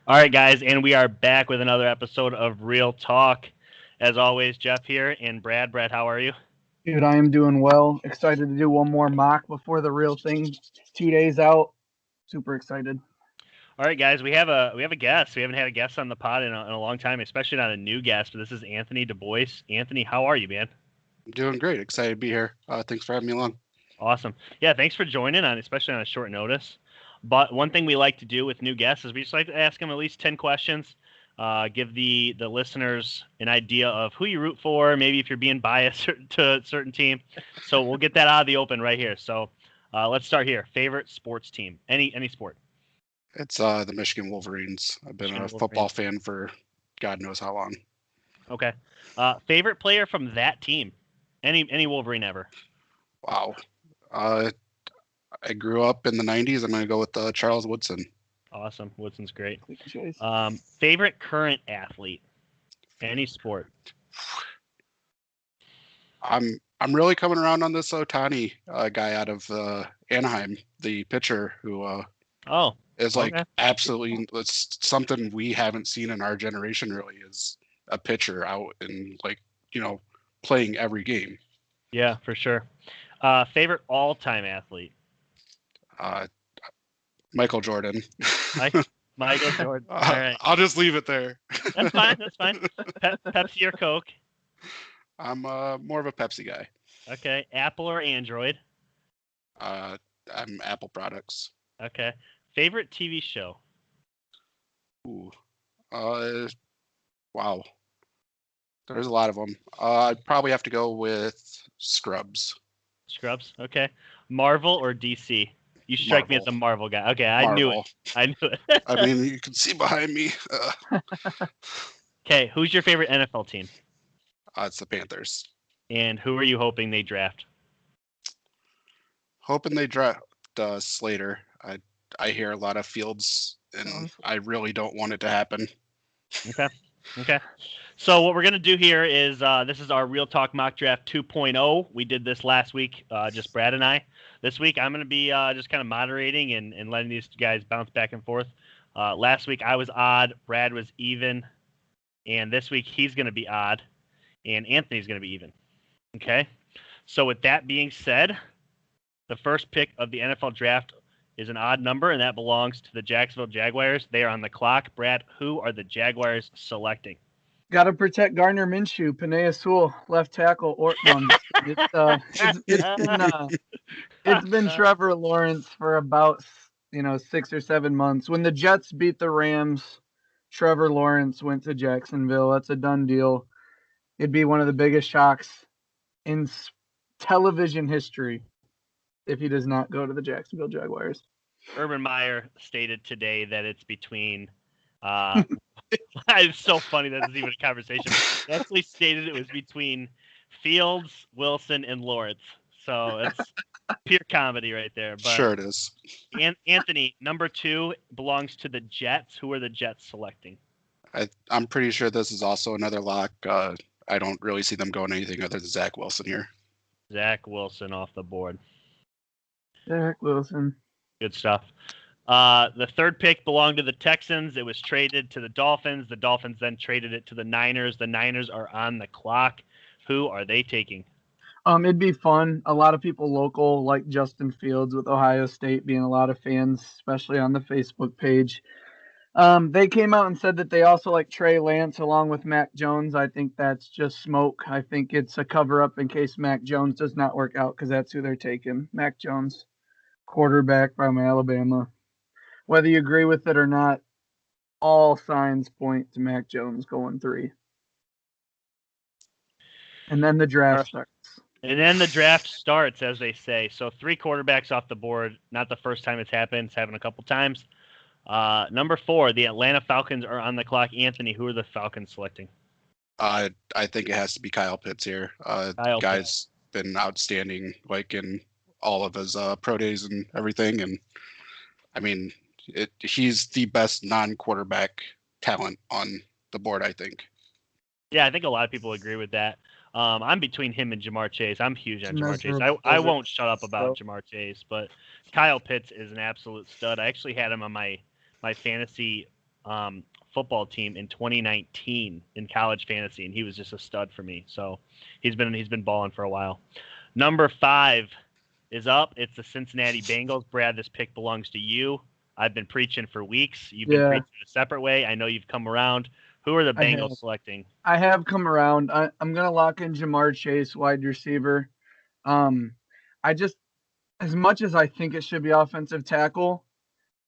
All right, guys, and we are back with another episode of Real Talk. As always, Jeff here and Brad. Brad, how are you? Dude, I am doing well. Excited to do one more mock before the real thing. 2 days out. Super excited. All right, guys, we have a guest. We haven't had a guest on the pod in a long time, especially not a new guest. But this is Anthony Dubois. Anthony, how are you, man? I'm doing great. Excited to be here. Thanks for having me along. Awesome. Yeah, thanks for joining on, especially on a short notice. But one thing we like to do with new guests is we just like to ask them at least 10 questions. Give the listeners an idea of who you root for, maybe if you're being biased to a certain team. So we'll get that out of the open right here. So let's start here. Favorite sports team? Any sport? It's the Michigan Wolverines. I've been Michigan a Wolverines. football fan for God knows how long. Okay. Favorite player from that team? Any Wolverine ever? Wow. Uh, I grew up in the '90s. I'm going to go with Charles Woodson. Awesome. Woodson's great. Quick choice. Favorite current athlete? Any sport? I'm really coming around on this Otani guy out of Anaheim, the pitcher who Oh, is okay. absolutely it's something we haven't seen in our generation. Really, is a pitcher out and playing every game. Yeah, for sure. Favorite all-time athlete? Uh, Michael Jordan. Mike, Michael Jordan. All right, I'll just leave it there. that's fine. That's fine. Pepsi or Coke? I'm more of a Pepsi guy. Okay. Apple or Android? Uh, I'm Apple products. Okay. Favorite TV show? Ooh. Uh, wow. There's a lot of them. I'd probably have to go with Scrubs. Scrubs. Okay. Marvel or DC? You strike me as a Marvel guy. Okay, I knew Marvel. it. I knew it. I mean, you can see behind me. Okay, who's your favorite NFL team? It's the Panthers. And who are you hoping they draft? Hoping they draft Slater. I hear a lot of Fields, and I really don't want it to happen. Okay. Okay. So what we're going to do here is this is our Real Talk Mock Draft 2.0. We did this last week, just Brad and I. This week I'm going to be just kind of moderating and letting these guys bounce back and forth. Last week I was odd, Brad was even, and this week he's going to be odd, and Anthony's going to be even. Okay? So with that being said, the first pick of the NFL draft is an odd number, and that belongs to the Jacksonville Jaguars. They are on the clock. Brad, who are the Jaguars selecting? Got to protect Gardner Minshew, Panay Sewell, left tackle, Ortmund. It's been Trevor Lawrence for about 6 or 7 months. When the Jets beat the Rams, Trevor Lawrence went to Jacksonville. That's a done deal. It'd be one of the biggest shocks in television history if he does not go to the Jacksonville Jaguars. Urban Meyer stated today that it's between. It's so funny that it's even a conversation. He actually stated it was between Fields, Wilson, and Lawrence. So it's pure comedy right there. But Sure it is. Anthony, number 2 belongs to the Jets. Who are the Jets selecting? I'm pretty sure this is also another lock. I don't really see them going anything other than Zach Wilson here. Zach Wilson off the board. Zach Wilson. Good stuff. The third pick belonged to the Texans. It was traded to the Dolphins. The Dolphins then traded it to the Niners. The Niners are on the clock. Who are they taking? It'd be fun. A lot of people local like Justin Fields with Ohio State being a lot of fans, especially on the Facebook page. They came out and said that they also like Trey Lance along with Mac Jones. I think that's just smoke. I think it's a cover-up in case Mac Jones does not work out because that's who they're taking. Mac Jones, quarterback from Alabama. Whether you agree with it or not, all signs point to Mac Jones going 3. And then the draft starts. And then the draft starts, as they say. So 3 quarterbacks off the board. Not the first time it's happened. It's happened a couple times. Number 4, the Atlanta Falcons are on the clock. Anthony, who are the Falcons selecting? I think it has to be Kyle Pitts here. Guy's been outstanding, in all of his pro days and everything. And I mean, he's the best non-quarterback talent on the board, I think. Yeah, I think a lot of people agree with that. I'm between him and Jamar Chase. I'm huge on Jamar Chase. I won't shut up about Jamar Chase, but Kyle Pitts is an absolute stud. I actually had him on my fantasy football team in 2019 in college fantasy, and he was just a stud for me. So he's been balling for a while. Number 5 is up. It's the Cincinnati Bengals. Brad, this pick belongs to you. I've been preaching for weeks. You've been preaching a separate way. I know you've come around. Who are the Bengals selecting? I have come around. I'm going to lock in Jamar Chase, wide receiver. I just, as much as I think it should be offensive tackle,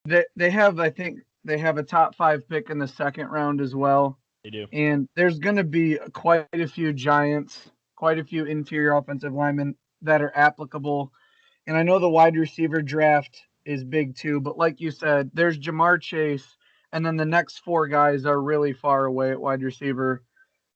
they have a top 5 pick in the second round as well. They do. And there's going to be quite a few giants, quite a few interior offensive linemen that are applicable. And I know the wide receiver draft is big too, but like you said, there's Jamar Chase, and then the next 4 guys are really far away at wide receiver.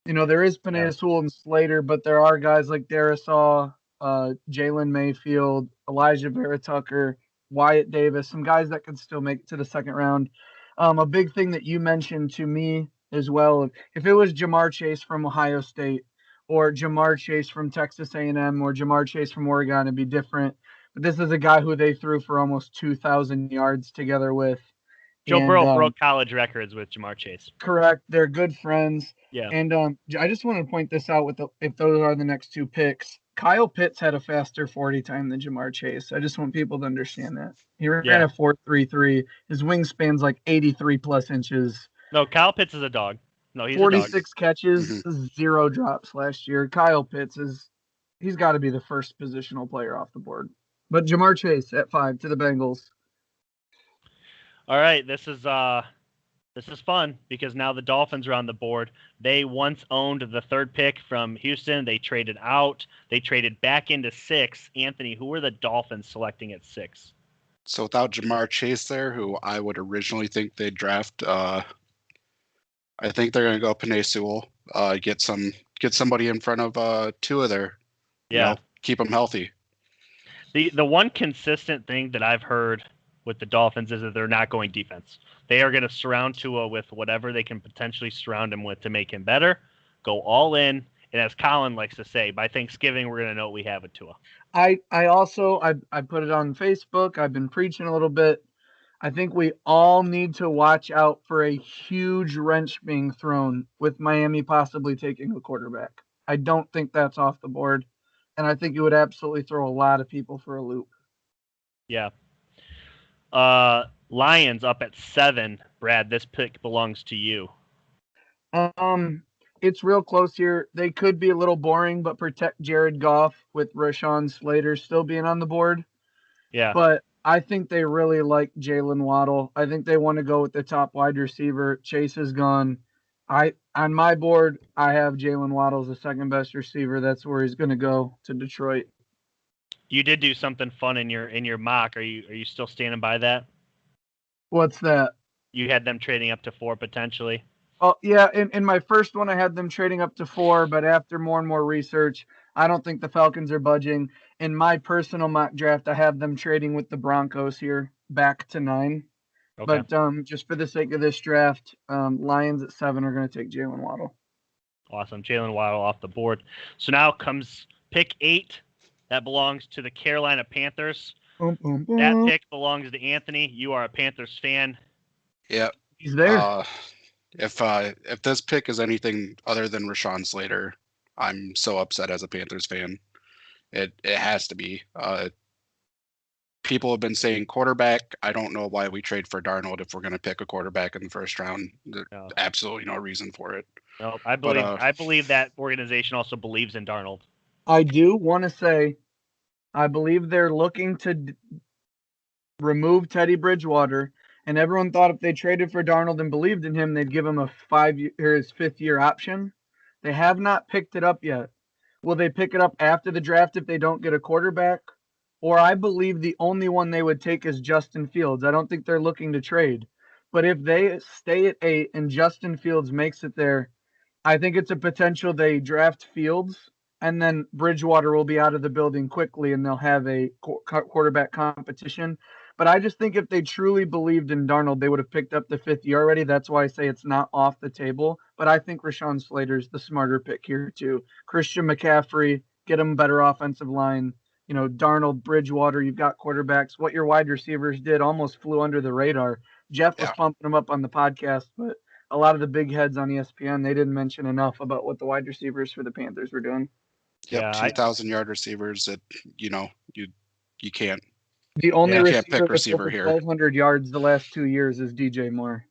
You know, there is Penei Sewell and Slater, but there are guys like Darisaw, Jalen Mayfield, Elijah Vera Tucker, Wyatt Davis, some guys that could still make it to the second round. A big thing that you mentioned to me as well, if it was Jamar Chase from Ohio State or Jamar Chase from Texas A&M or Jamar Chase from Oregon, it'd be different. But this is a guy who they threw for almost 2,000 yards together with. Joe Burrow broke college records with Jamar Chase. Correct. They're good friends. Yeah. And I just want to point this out if those are the next 2 picks. Kyle Pitts had a faster 40 time than Jamar Chase. I just want people to understand that. He ran a 4.33. His wingspan's like 83 plus inches. No, Kyle Pitts is a dog. No, he's 46 a dog. catches, 0 drops last year. Kyle Pitts he's got to be the first positional player off the board. But Jamar Chase at 5 to the Bengals. All right, this is fun because now the Dolphins are on the board. They once owned the 3rd pick from Houston. They traded out. They traded back into 6. Anthony, who were the Dolphins selecting at 6? So without Jamar Chase there, who I would originally think they'd draft, I think they're going to go Penei Sewell, get somebody in front of Tua there. Yeah, keep them healthy. The one consistent thing that I've heard with the Dolphins is that they're not going defense. They are going to surround Tua with whatever they can potentially surround him with to make him better. Go all in, and as Colin likes to say, by Thanksgiving we're going to know what we have at Tua. I also put it on Facebook. I've been preaching a little bit. I think we all need to watch out for a huge wrench being thrown with Miami possibly taking a quarterback. I don't think that's off the board, and I think it would absolutely throw a lot of people for a loop. Yeah. Lions up at 7. Brad, this pick belongs to you. It's real close here. They could be a little boring, but protect Jared Goff with Rashawn Slater still being on the board. Yeah. But I think they really like Jalen Waddle. I think they want to go with the top wide receiver. Chase is gone. On my board, I have Jalen Waddle as the second best receiver. That's where he's going to go, to Detroit. You did do something fun in your mock. Are you still standing by that? What's that? You had them trading up to 4 potentially. Oh yeah, in my first one I had them trading up to 4, but after more and more research, I don't think the Falcons are budging. In my personal mock draft, I have them trading with the Broncos here back to 9. Okay. But just for the sake of this draft, Lions at 7 are going to take Jalen Waddle. Awesome, Jalen Waddle off the board. So now comes pick 8. That belongs to the Carolina Panthers. Boom, boom, boom. That pick belongs to Anthony. You are a Panthers fan. Yeah. He's there. If this pick is anything other than Rashawn Slater, I'm so upset as a Panthers fan. It has to be. People have been saying quarterback. I don't know why we trade for Darnold if we're going to pick a quarterback in the first round. There's absolutely no reason for it. No, I believe that organization also believes in Darnold. I do want to say, I believe they're looking to remove Teddy Bridgewater, and everyone thought if they traded for Darnold and believed in him, they'd give him his 5th year option. They have not picked it up yet. Will they pick it up after the draft if they don't get a quarterback? Or I believe the only one they would take is Justin Fields. I don't think they're looking to trade. But if they stay at 8 and Justin Fields makes it there, I think it's a potential they draft Fields, and then Bridgewater will be out of the building quickly and they'll have a quarterback competition. But I just think if they truly believed in Darnold, they would have picked up the 5th year already. That's why I say it's not off the table. But I think Rashawn Slater's the smarter pick here too. Christian McCaffrey, get him a better offensive line. Darnold, Bridgewater, you've got quarterbacks. What your wide receivers did almost flew under the radar. Jeff was pumping him up on the podcast, but a lot of the big heads on ESPN, they didn't mention enough about what the wide receivers for the Panthers were doing. Yep, 2,000-yard receivers that, you can't. The only receiver that's over 1,200 yards the last 2 years is DJ Moore.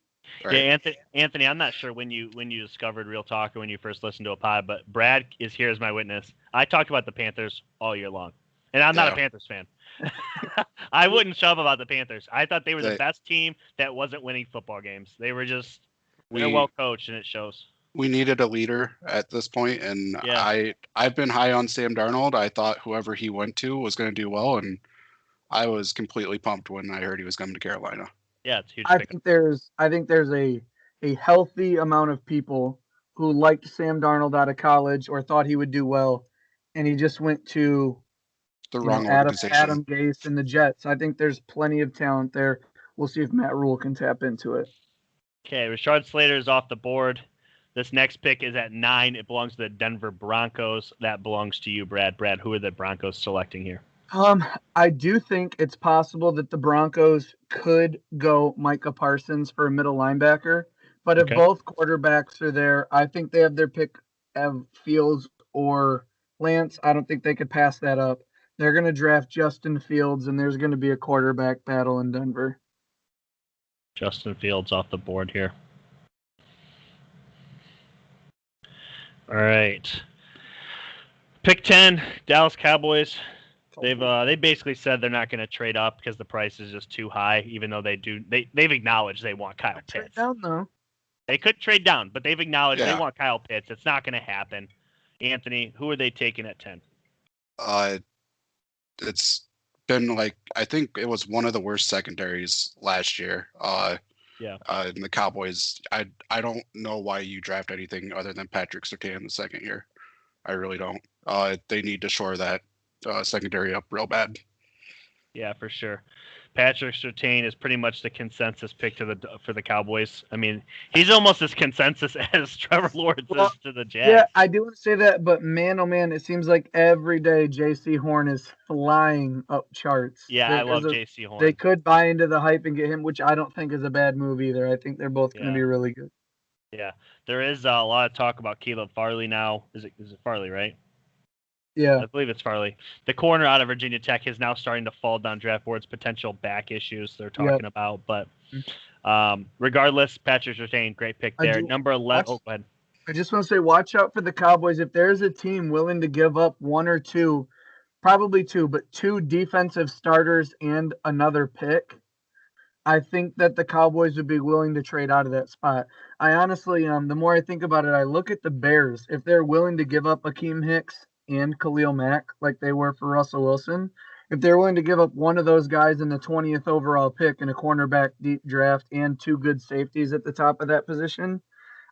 Right. Yeah, Anthony, I'm not sure when you discovered Real Talk or when you first listened to a pod, but Brad is here as my witness. I talked about the Panthers all year long, and I'm not a Panthers fan. I wouldn't shove about the Panthers. I thought they were the best team that wasn't winning football games. They were just they're well coached, and it shows. We needed a leader at this point, and I've been high on Sam Darnold. I thought whoever he went to was going to do well, and I was completely pumped when I heard he was coming to Carolina. Yeah, it's huge. I think there's a healthy amount of people who liked Sam Darnold out of college or thought he would do well, and he just went to the wrong organization. Adam Gase and the Jets. I think there's plenty of talent there. We'll see if Matt Rule can tap into it. Okay, Rashard Slater is off the board. This next pick is at 9. It belongs to the Denver Broncos. That belongs to you, Brad. Brad, who are the Broncos selecting here? I do think it's possible that the Broncos could go Micah Parsons for a middle linebacker. But if both quarterbacks are there, I think they have their pick of Fields or Lance. I don't think they could pass that up. They're going to draft Justin Fields, and there's going to be a quarterback battle in Denver. Justin Fields off the board here. All right. Pick 10, Dallas Cowboys. They basically said they're not going to trade up because the price is just too high, even though they've acknowledged they want Kyle Pitts. Trade down, though. They could trade down, but they've acknowledged they want Kyle Pitts. It's not going to happen. Anthony, who are they taking at 10? It's been I think it was one of the worst secondaries last year. And the Cowboys, I don't know why you draft anything other than Patrick Surtain in the second year. I really don't. They need to shore that secondary up real bad. Yeah, for sure. Patrick Surtain is pretty much the consensus pick for the Cowboys. I mean, he's almost as consensus as Trevor Lawrence is to the Jags. Yeah, I do want to say that, but man, oh man, it seems like every day J.C. Horn is flying up charts. Yeah, I love J.C. Horn. They could buy into the hype and get him, which I don't think is a bad move either. I think they're both going to be really good. Yeah, there is a lot of talk about Caleb Farley now. Is it Farley, right? Yeah. I believe it's Farley. The corner out of Virginia Tech is now starting to fall down draft boards, potential back issues they're talking about. But regardless, Patrick Surtain, great pick there. Number 11. Go ahead. I just want to say, watch out for the Cowboys. If there's a team willing to give up one or two, probably two, but two defensive starters and another pick, I think that the Cowboys would be willing to trade out of that spot. I honestly, the more I think about it, I look at the Bears. If they're willing to give up Akeem Hicks and Khalil Mack like they were for Russell Wilson, if they're willing to give up one of those guys in the 20th overall pick in a cornerback deep draft and two good safeties at the top of that position,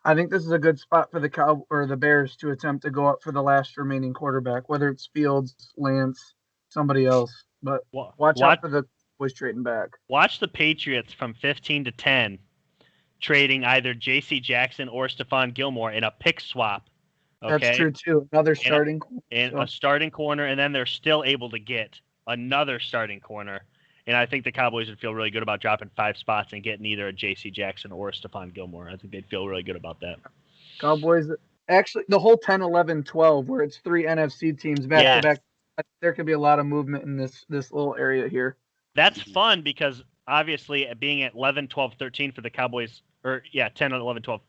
I think this is a good spot for the Bears to attempt to go up for the last remaining quarterback, whether it's Fields, Lance, somebody else. But watch out for the Cowboys trading back. Watch the Patriots from 15 to 10 trading either J.C. Jackson or Stephon Gilmore in a pick swap. Okay? That's true too. Another starting a starting corner, and then they're still able to get another starting corner. And I think the Cowboys would feel really good about dropping 5 spots and getting either a J.C. Jackson or a Stephon Gilmore. I think they'd feel really good about that. Cowboys, actually, the whole 10, 11, 12, where it's 3 NFC teams back to back, there could be a lot of movement in this little area here. That's fun because obviously being at 11, 12, 13 for the Cowboys, 10, 11, 12,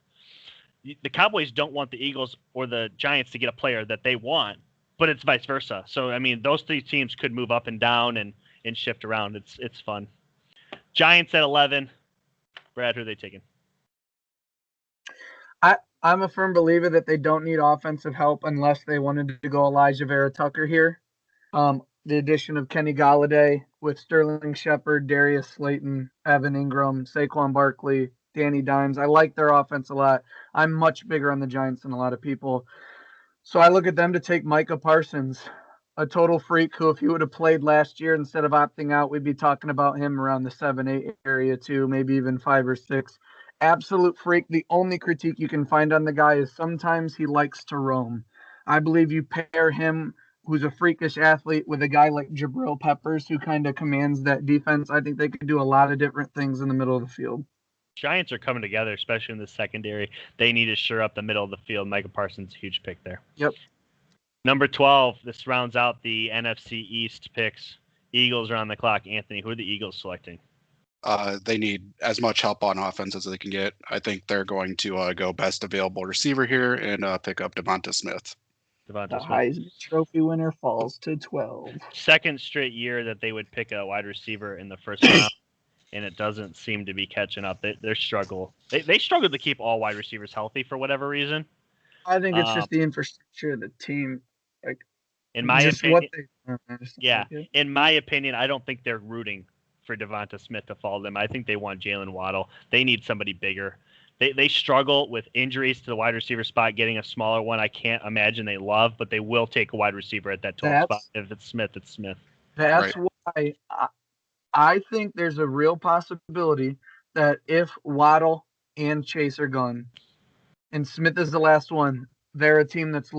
the Cowboys don't want the Eagles or the Giants to get a player that they want, but it's vice versa. So, I mean, those 3 teams could move up and down and shift around. It's fun. Giants at 11. Brad, who are they taking? I'm a firm believer that they don't need offensive help unless they wanted to go Elijah Vera Tucker here. The addition of Kenny Golladay with Sterling Shepard, Darius Slayton, Evan Ingram, Saquon Barkley, Danny Dimes. I like their offense a lot. I'm much bigger on the Giants than a lot of people. So I look at them to take Micah Parsons, a total freak who, if he would have played last year instead of opting out, we'd be talking about him around the 7-8 area too, maybe even 5 or 6. Absolute freak. The only critique you can find on the guy is sometimes he likes to roam. I believe you pair him who's a freakish athlete, with a guy like Jabril Peppers who kind of commands that defense. I think they could do a lot of different things in the middle of the field. Giants are coming together, especially in the secondary. They need to shore up the middle of the field. Micah Parsons, huge pick there. Yep. Number 12, this rounds out the NFC East picks. Eagles are on the clock. Anthony, who are the Eagles selecting? They need as much help on offense as they can get. I think they're going to go best available receiver here and pick up Devonta Smith. The Heisman Trophy winner falls to 12. Second straight year that they would pick a wide receiver in the first round, and it doesn't seem to be catching up. They struggle. They struggle to keep all wide receivers healthy for whatever reason. I think it's just the infrastructure of the team. Like, in my opinion, in my opinion, I don't think they're rooting for Devonta Smith to follow them. I think they want Jalen Waddle. They need somebody bigger. They struggle with injuries to the wide receiver spot, getting a smaller one. I can't imagine they love, but they will take a wide receiver at that 12 spot. If it's Smith, it's Smith. That's why I think there's a real possibility that if Waddle and Chase are gone and Smith is the last one, they're a team that's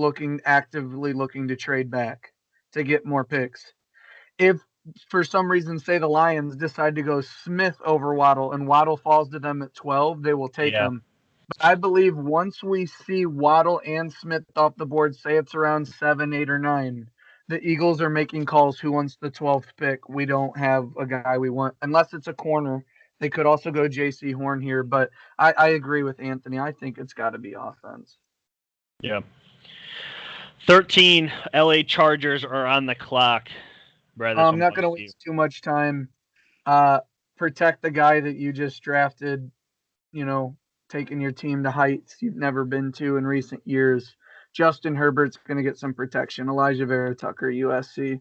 actively looking to trade back to get more picks. If for some reason, say the Lions decide to go Smith over Waddle and Waddle falls to them at 12, they will take him. But I believe once we see Waddle and Smith off the board, say it's around 7, 8, or 9, the Eagles are making calls. Who wants the 12th pick? We don't have a guy we want, unless it's a corner. They could also go J.C. Horn here, but I agree with Anthony. I think it's got to be offense. Yeah. 13 LA Chargers are on the clock. Brad, I'm not going to waste too much time. Protect the guy that you just drafted, taking your team to heights you've never been to in recent years. Justin Herbert's going to get some protection. Elijah Vera Tucker, USC.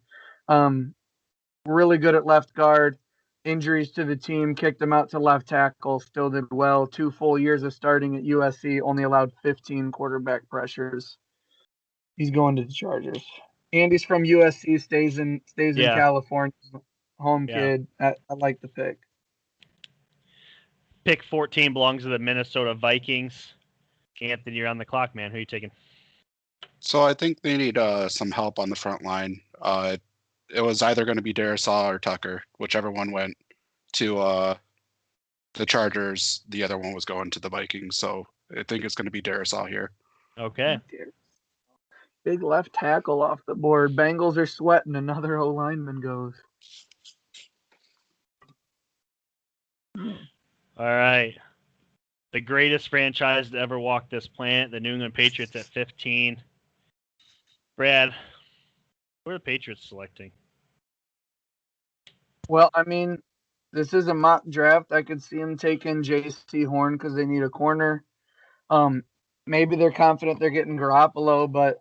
Really good at left guard. Injuries to the team kicked him out to left tackle. Still did well. 2 full years of starting at USC. Only allowed 15 quarterback pressures. He's going to the Chargers. Andy's from USC, stays in California. Home kid. I like the pick. Pick 14 belongs to the Minnesota Vikings. Anthony, you're on the clock, man. Who are you taking? So I think they need some help on the front line. It was either going to be Darisaw or Tucker, whichever one went to the Chargers. The other one was going to the Vikings. So I think it's going to be Darisaw here. Okay. Big left tackle off the board. Bengals are sweating. Another O-lineman goes. All right. The greatest franchise to ever walk this planet, the New England Patriots at 15. Brad, who are the Patriots selecting? Well, I mean, this is a mock draft. I could see them taking J.C. Horn because they need a corner. Maybe they're confident they're getting Garoppolo, but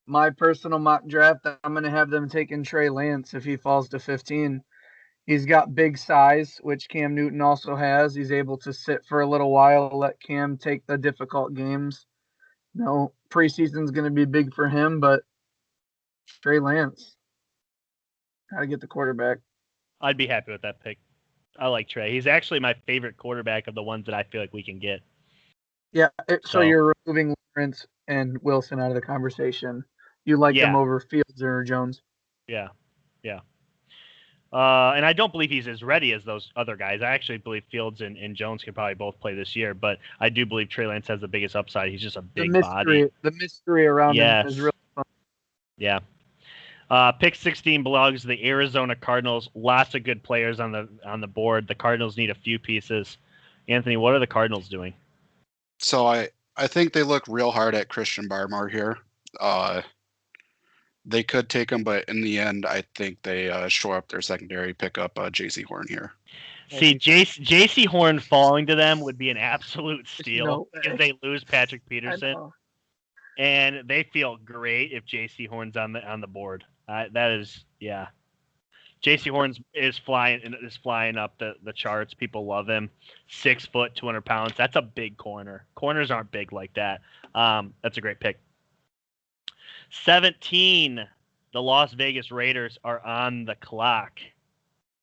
my personal mock draft, I'm going to have them taking Trey Lance if he falls to 15. He's got big size, which Cam Newton also has. He's able to sit for a little while, let Cam take the difficult games. Preseason's going to be big for him, but Trey Lance, got to get the quarterback. I'd be happy with that pick. I like Trey. He's actually my favorite quarterback of the ones that I feel like we can get. Yeah, so you're removing Lawrence and Wilson out of the conversation. You like them over Fields or Jones? Yeah. And I don't believe he's as ready as those other guys. I actually believe Fields and Jones could probably both play this year, but I do believe Trey Lance has the biggest upside. He's just a big body. The mystery around him is really fun. Yeah. Pick 16 belongs to the Arizona Cardinals. Lots of good players on the board. The Cardinals need a few pieces. Anthony, what are the Cardinals doing? So I think they look real hard at Christian Barmore here. They could take him, but in the end, I think they shore up their secondary, pick up J.C. Horn here. See, J.C. Horn falling to them would be an absolute steal because they lose Patrick Peterson, and they feel great if J.C. Horn's on the board. That is, yeah. J.C. Horn is flying up the charts. People love him. 6 foot, 200 pounds. That's a big corner. Corners aren't big like that. That's a great pick. 17. The Las Vegas Raiders are on the clock.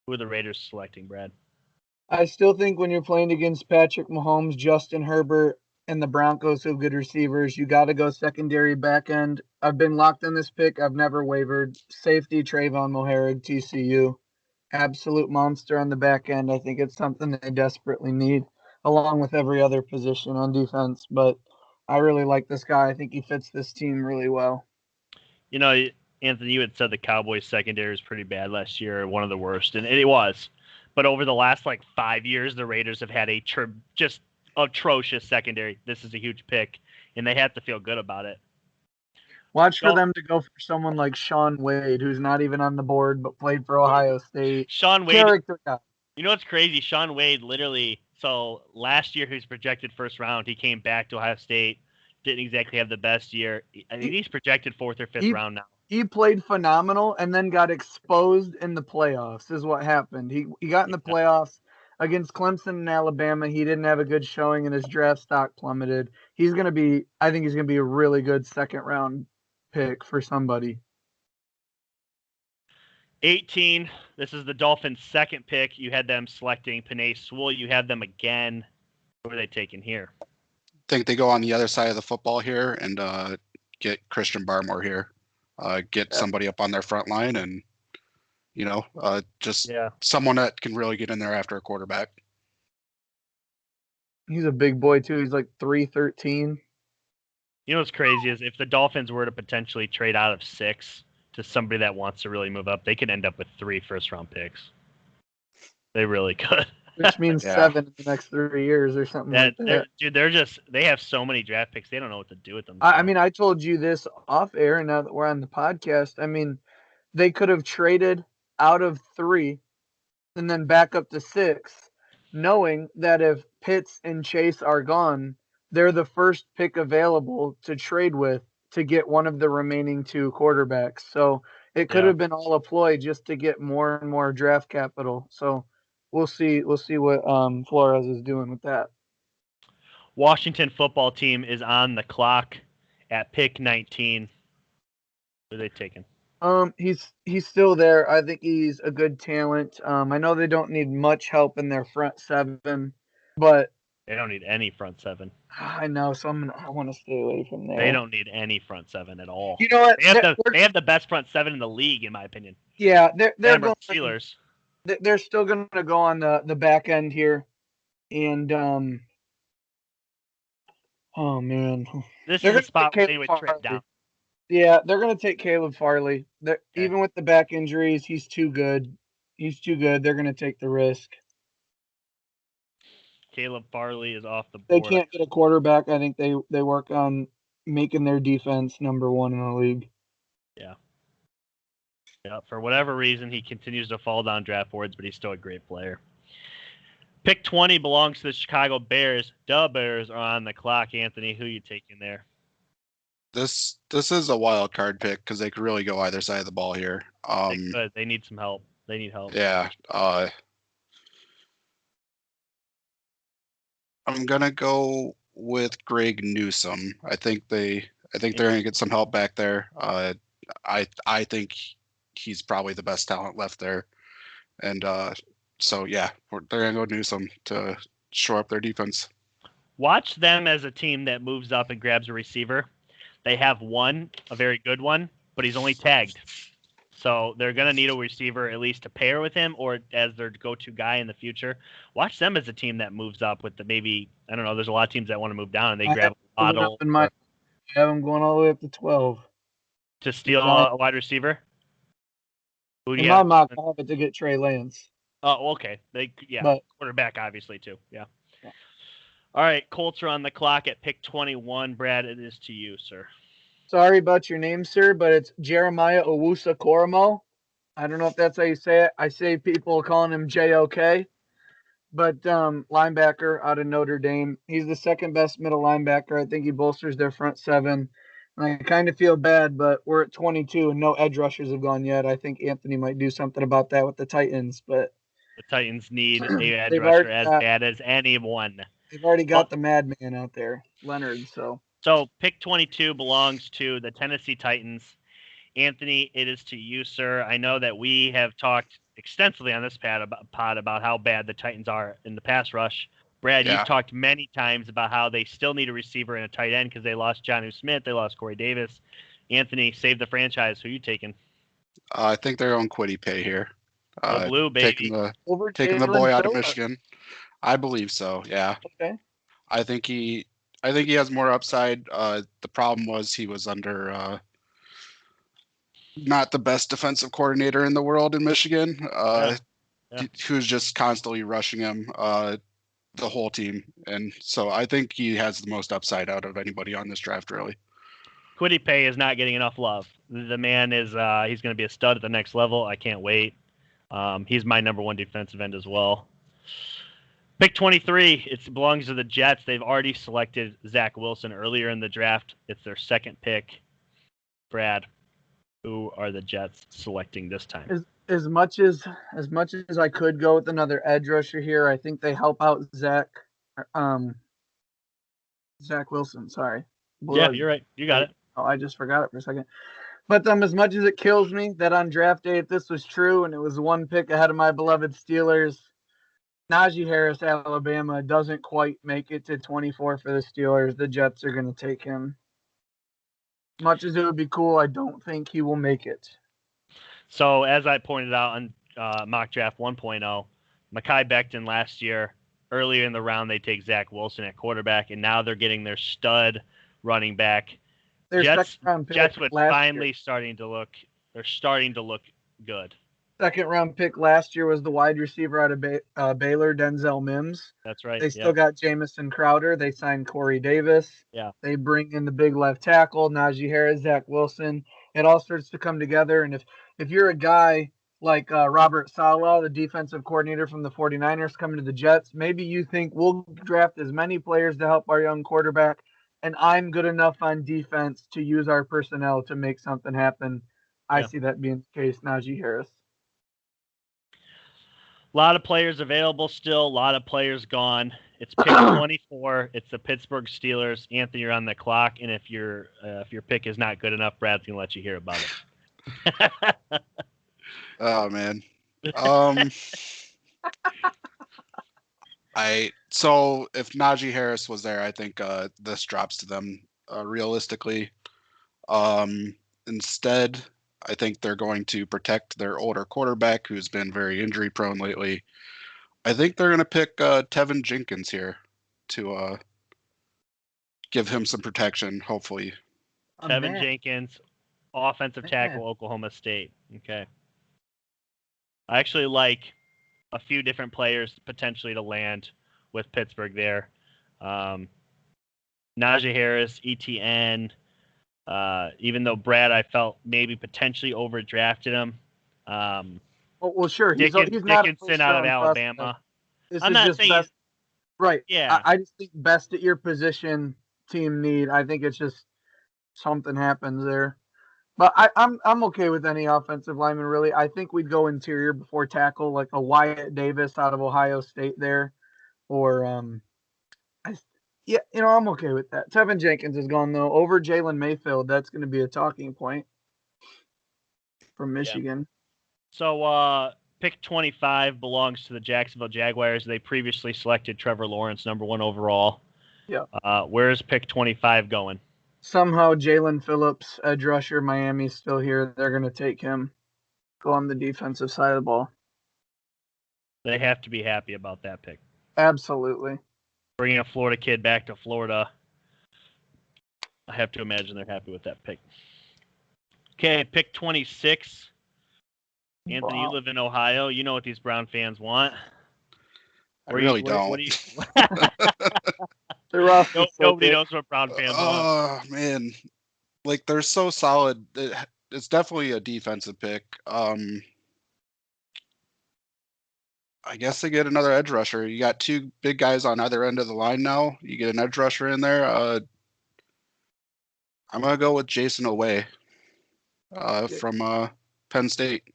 Who are the Raiders selecting, Brad? I still think when you're playing against Patrick Mahomes, Justin Herbert and the Broncos have good receivers. You got to go secondary back end. I've been locked on this pick. I've never wavered. Safety, Trayvon Moherrig, TCU. Absolute monster on the back end. I think it's something they desperately need, along with every other position on defense. But I really like this guy. I think he fits this team really well. You know, Anthony, you had said the Cowboys secondary was pretty bad last year, one of the worst, and it was. But over the last 5 years, the Raiders have had a just atrocious secondary. This is a huge pick, and they have to feel good about it. Watch for them to go for someone like Shaun Wade, who's not even on the board but played for Ohio State. Shaun Wade, character guy. You know what's crazy? Shaun Wade literally. So last year, he was projected first round. He came back to Ohio State. Didn't exactly have the best year. I think he's projected fourth or fifth round now. He played phenomenal and then got exposed in the playoffs is what happened. He got in the playoffs against Clemson and Alabama. He didn't have a good showing and his draft stock plummeted. I think he's going to be a really good second round pick for somebody. 18. This is the Dolphins' second pick. You had them selecting Penei Sewell. You have them again. What are they taking here? I think they go on the other side of the football here and get Christian Barmore here. Get somebody up on their front line and, someone that can really get in there after a quarterback. He's a big boy, too. He's like 313. You know what's crazy is if the Dolphins were to potentially trade out of 6 to somebody that wants to really move up, they could end up with 3 first-round picks. They really could. Which means 7 in the next 3 years or something like that. Dude, they have so many draft picks. They don't know what to do with them. I mean, I told you this off air, and now that we're on the podcast, I mean, they could have traded out of 3 and then back up to 6, knowing that if Pitts and Chase are gone, they're the first pick available to trade with to get one of the remaining 2 quarterbacks. So it could have been all a ploy just to get more and more draft capital. So we'll see what Flores is doing with that. Washington football team is on the clock at pick 19. Who are they taking? He's still there. I think he's a good talent. I know they don't need much help in their front 7, but they don't need any front 7. I know, so I want to stay away from there. They don't need any front 7 at all. You know what? They have the best front 7 in the league, in my opinion. Yeah, they're going Steelers. They're still going to go on the back end here, and oh man, this is a spot where they would trade down. Yeah, they're going to take Caleb Farley. Even with the back injuries, he's too good. They're going to take the risk. Caleb Farley is off the board. They can't get a quarterback. I think they work on making their defense number 1 in the league. Yeah. Yeah, for whatever reason, he continues to fall down draft boards, but he's still a great player. Pick 20 belongs to the Chicago Bears. The Bears are on the clock. Anthony, who are you taking there? This is a wild card pick because they could really go either side of the ball here. They need some help. They need help. Yeah. I'm gonna go with Greg Newsome. I think they're gonna get some help back there. I think he's probably the best talent left there, and so yeah, they're gonna go Newsome to shore up their defense. Watch them as a team that moves up and grabs a receiver. They have one, a very good one, but he's only tagged. So they're going to need a receiver at least to pair with him or as their go-to guy in the future. Watch them as a team that moves up with I don't know, there's a lot of teams that want to move down and they grab a Waddle. I have them going all the way up to 12. To steal a wide receiver? In my mock, I have it to get Trey Lance. Oh, okay. Quarterback obviously too. Yeah. All right, Colts are on the clock at pick 21. Brad, it is to you, sir. Sorry about your name, sir, but it's Jeremiah Owusu-Koramoah. I don't know if that's how you say it. I say people calling him JOK. But linebacker out of Notre Dame. He's the second best middle linebacker. I think he bolsters their front 7. And I kind of feel bad, but we're at 22 and no edge rushers have gone yet. I think Anthony might do something about that with the Titans. But the Titans need an edge rusher as bad as anyone. They've already got the madman out there, Leonard. So pick 22 belongs to the Tennessee Titans. Anthony, it is to you, sir. I know that we have talked extensively on this pod about how bad the Titans are in the pass rush, Brad, you've talked many times about how they still need a receiver and a tight end because they lost Jonnu Smith, they lost Corey Davis. Anthony, save the franchise. Who are you taking? I think they're on Kwity Paye here. Go blue, baby. Taking the boy out of Michigan. I believe so. Yeah. Okay. I think he has more upside. The problem was he was under not the best defensive coordinator in the world in Michigan. Who was just constantly rushing him, the whole team, and so I think he has the most upside out of anybody on this draft, really. Kwity Paye is not getting enough love. The man is he's going to be a stud at the next level. I can't wait. He's my number one defensive end as well. Pick 23, it belongs to the Jets. They've already selected Zach Wilson earlier in the draft. It's their second pick. Brad, who are the Jets selecting this time? As much as I could go with another edge rusher here, I think they help out Zach Wilson. Sorry. Yeah, you're right. You got it. Oh, I just forgot it for a second. But as much as it kills me that on draft day, if this was true and it was one pick ahead of my beloved Steelers, Najee Harris, Alabama, doesn't quite make it to 24 for the Steelers. The Jets are going to take him. Much as it would be cool, I don't think he will make it. So, as I pointed out on Mock Draft 1.0, Mekhi Becton last year, earlier in the round, they take Zach Wilson at quarterback, and now they're getting their stud running back. Jets would finally starting to look good. Second round pick last year was the wide receiver out of Baylor, Denzel Mims. That's right. They still got Jamison Crowder. They signed Corey Davis. Yeah. They bring in the big left tackle, Najee Harris, Zach Wilson. It all starts to come together. And if you're a guy like Robert Saleh, the defensive coordinator from the 49ers, coming to the Jets, maybe you think we'll draft as many players to help our young quarterback, and I'm good enough on defense to use our personnel to make something happen. I see that being the case, Najee Harris. A lot of players available still, a lot of players gone. It's pick 24. It's the Pittsburgh Steelers. Anthony, you're on the clock, and if your pick is not good enough, Brad's going to let you hear about it. Oh, man. So if Najee Harris was there, I think this drops to them realistically. Instead, I think they're going to protect their older quarterback who's been very injury prone lately. I think they're going to pick Tevin Jenkins here to give him some protection, hopefully. Tevin Jenkins, offensive tackle, Oklahoma State. Okay. I actually like a few different players potentially to land with Pittsburgh there. Najee Harris, ETN. Even though Brad, I felt maybe potentially overdrafted him. Well, sure. He's Dickinson out of Alabama. I'm not saying best, right. Yeah. I just think best at your position, team need. I think it's just something happens there. But I'm okay with any offensive lineman, really. I think we'd go interior before tackle, like a Wyatt Davis out of Ohio State there. Or, I'm okay with that. Tevin Jenkins is gone, though. Over Jalen Mayfield, that's going to be a talking point from Michigan. Yeah. So, pick 25 belongs to the Jacksonville Jaguars. They previously selected Trevor Lawrence, number 1 overall. Yeah. Where is pick 25 going? Somehow Jalen Phillips, edge rusher, Miami's still here. They're going to take him. Go on the defensive side of the ball. They have to be happy about that pick. Absolutely. Bringing a Florida kid back to Florida. I have to imagine they're happy with that pick. Okay, pick 26. Anthony, you live in Ohio. You know what these Brown fans want. I really don't. What do you... Nobody knows what Brown fans want. Oh, man. Like, they're so solid. It's definitely a defensive pick. I guess they get another edge rusher. You got 2 big guys on either end of the line now. You get an edge rusher in there. I'm going to go with Jason Oweh from Penn State.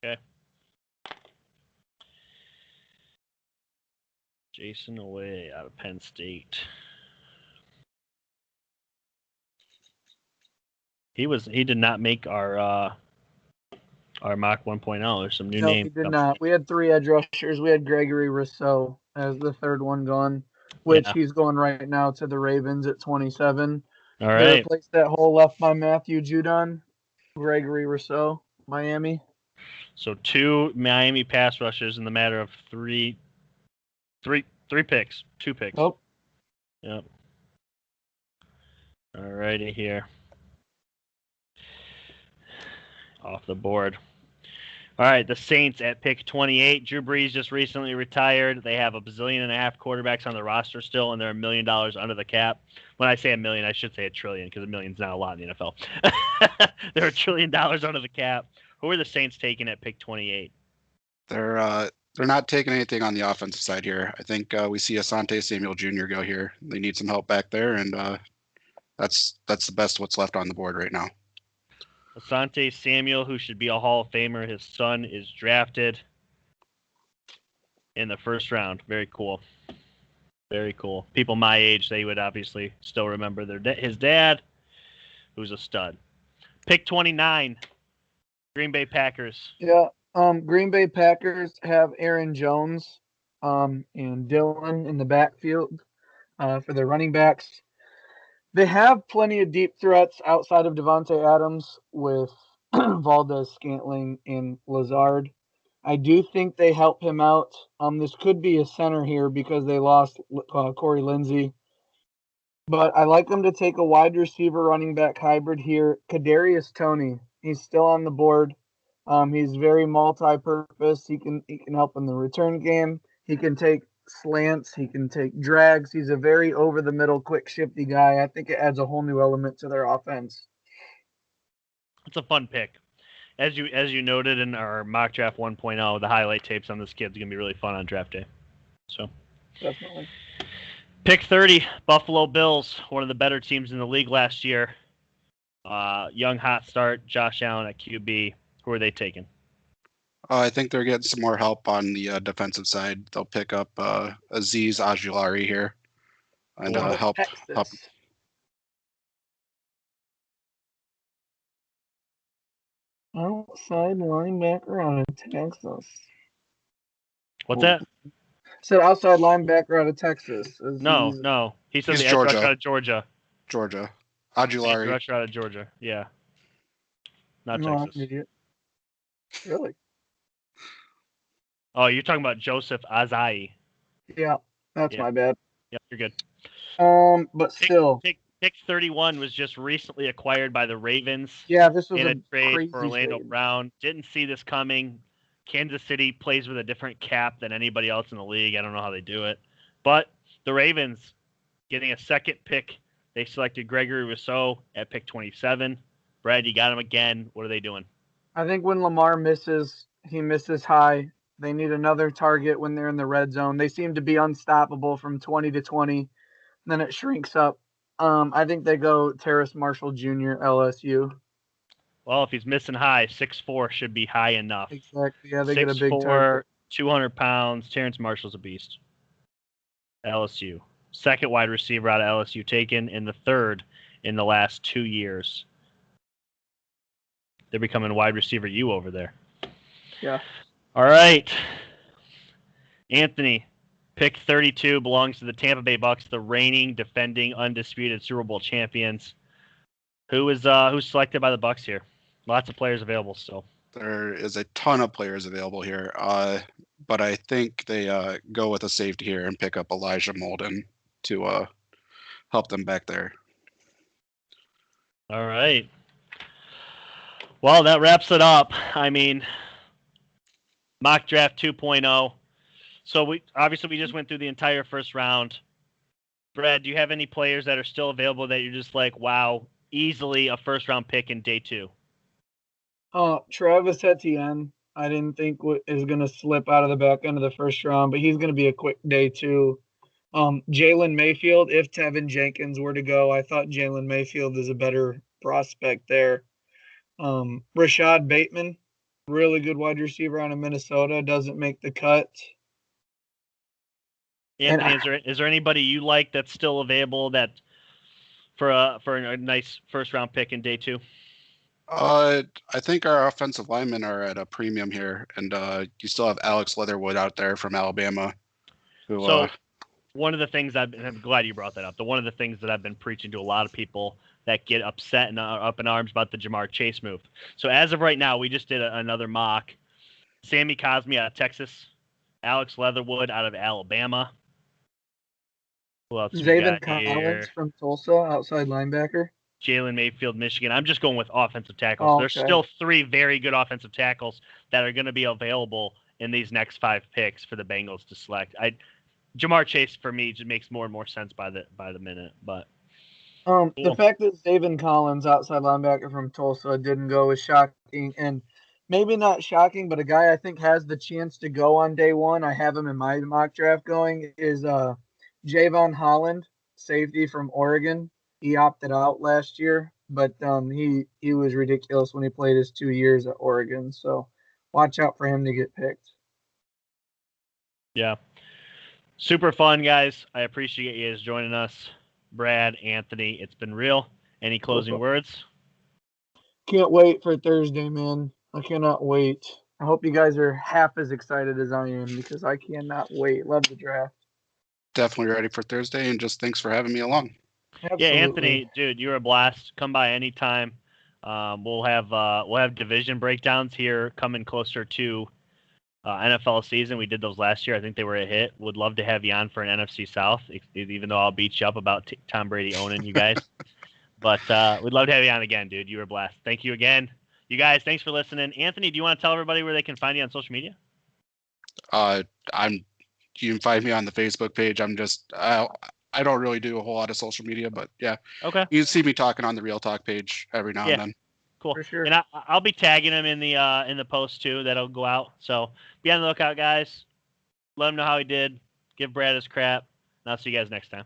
Okay. Jason Oweh out of Penn State. He did not make our our mock 1.0. There's some new No, names. we did not. We had 3 edge rushers. We had Gregory Rousseau as the third one gone, which he's going right now to the Ravens at 27. All They right. replaced that hole left by Matthew Judon, Gregory Rousseau, Miami. So 2 Miami pass rushers in the matter of three picks. 2 picks. Oh. Yep. All righty here. Off the board. All right, the Saints at pick 28. Drew Brees just recently retired. They have $1.5 billion quarterbacks on the roster still, and they're $1 million under the cap. When I say $1 million, I should say $1 trillion because $1 million's not a lot in the NFL. They're $1 trillion under the cap. Who are the Saints taking at pick 28? They're not taking anything on the offensive side here. I think we see Asante Samuel Jr. go here. They need some help back there, and that's the best what's left on the board right now. Asante Samuel, who should be a Hall of Famer. His son is drafted in the first round. Very cool. Very cool. People my age, they would obviously still remember his dad, who's a stud. Pick 29, Green Bay Packers. Yeah, Green Bay Packers have Aaron Jones and Dillon in the backfield for their running backs. They have plenty of deep threats outside of Devontae Adams with Valdez-Scantling and Lazard. I do think they help him out. This could be a center here because they lost Corey Lindsey. But I like them to take a wide receiver running back hybrid here. Kadarius Toney, he's still on the board. He's very multi-purpose. He can help in the return game. He can take slants. He can take drags. He's a very over-the-middle, quick, shifty guy. I think it adds a whole new element to their offense. It's a fun pick. As you noted in our mock draft 1.0, the highlight tapes on this kid's going to be really fun on draft day. So Definitely. Pick 30, Buffalo Bills, one of the better teams in the league last year. Young hot start, Josh Allen at QB. Who are they taking? I think they're getting some more help on the defensive side. They'll pick up Azeez Ojulari here and help. Outside linebacker out of Texas. What's that? Said outside linebacker out of Texas. No. He said the edge Georgia. rusher out of Georgia. Georgia. Ojulari. Edge rusher out of Georgia. Yeah. Not No, Texas. I'm an idiot. Really? Oh, you're talking about Joseph Azai. Yeah, that's my bad. Yeah, you're good. But still. Pick 31 was just recently acquired by the Ravens. Yeah, this was in a trade crazy for Orlando trade. Brown. Didn't see this coming. Kansas City plays with a different cap than anybody else in the league. I don't know how they do it. But the Ravens getting a second pick. They selected Gregory Rousseau at pick 27. Brad, you got him again. What are they doing? I think when Lamar misses, he misses high. They need another target when they're in the red zone. They seem to be unstoppable from 20 to 20. Then it shrinks up. I think they go Terrace Marshall Jr., LSU. Well, if he's missing high, 6'4" should be high enough. Exactly. Yeah, they get a big target. 200 pounds. Terrence Marshall's a beast. LSU. Second wide receiver out of LSU taken, and the third in the last 2 years. They're becoming wide receiver U over there. Yeah. All right. Anthony, pick 32 belongs to the Tampa Bay Bucks, the reigning, defending, undisputed Super Bowl champions. Who's selected by the Bucks here? Lots of players available still. There is a ton of players available here, but I think they go with a safety here and pick up Elijah Molden to help them back there. All right. Well, that wraps it up. I mean, mock draft 2.0. So we just went through the entire first round. Brad, do you have any players that are still available that you're just like, wow, easily a first round pick in day 2? Travis Etienne, I didn't think is going to slip out of the back end of the first round, but he's going to be a quick day 2. Jalen Mayfield, if Tevin Jenkins were to go, I thought Jalen Mayfield is a better prospect there. Rashad Bateman, really good wide receiver out of Minnesota, doesn't make the cut. Anthony, is there anybody you like that's still available that for a nice first round pick in day 2? I think our offensive linemen are at a premium here, and you still have Alex Leatherwood out there from Alabama. So one of the things I'm glad you brought that up. One of the things that I've been preaching to a lot of people that get upset and up in arms about the Jamar Chase move. So as of right now, we just did another mock. Sammy Cosmi out of Texas, Alex Leatherwood out of Alabama. Who else we Zaven got here? Collins from Tulsa, outside linebacker. Jalen Mayfield, Michigan. I'm just going with offensive tackles. Oh, There's okay. still 3 very good offensive tackles that are going to be available in these next 5 picks for the Bengals to select. Jamar Chase for me just makes more and more sense by the minute. But cool. The fact that Zaven Collins, outside linebacker from Tulsa, didn't go is shocking, and maybe not shocking, but a guy I think has the chance to go on day one. I have him in my mock draft going is Javon Holland, safety from Oregon. He opted out last year, but he was ridiculous when he played his 2 years at Oregon. So watch out for him to get picked. Yeah. Super fun, guys. I appreciate you guys joining us. Brad, Anthony, it's been real. Any closing words? Can't wait for Thursday, man. I cannot wait. I hope you guys are half as excited as I am because I cannot wait. Love the draft. Definitely ready for Thursday, and just thanks for having me along. Absolutely. Yeah, Anthony, dude, you're a blast. Come by anytime. We'll have division breakdowns here coming closer to NFL season. We did those last year. I think they were a hit. Would love to have you on for an NFC South, even though I'll beat you up about Tom Brady owning you guys. But we'd love to have you on again, dude. You were a blast. Thank you again. You guys, thanks for listening. Anthony, do you want to tell everybody where they can find you on social media? You can find me on the Facebook page. I don't really do a whole lot of social media, but yeah. Okay. You can see me talking on the Real Talk page every now and then. Cool. For sure. And I'll be tagging him in the post too. That'll go out. So be on the lookout, guys. Let him know how he did. Give Brad his crap. And I'll see you guys next time.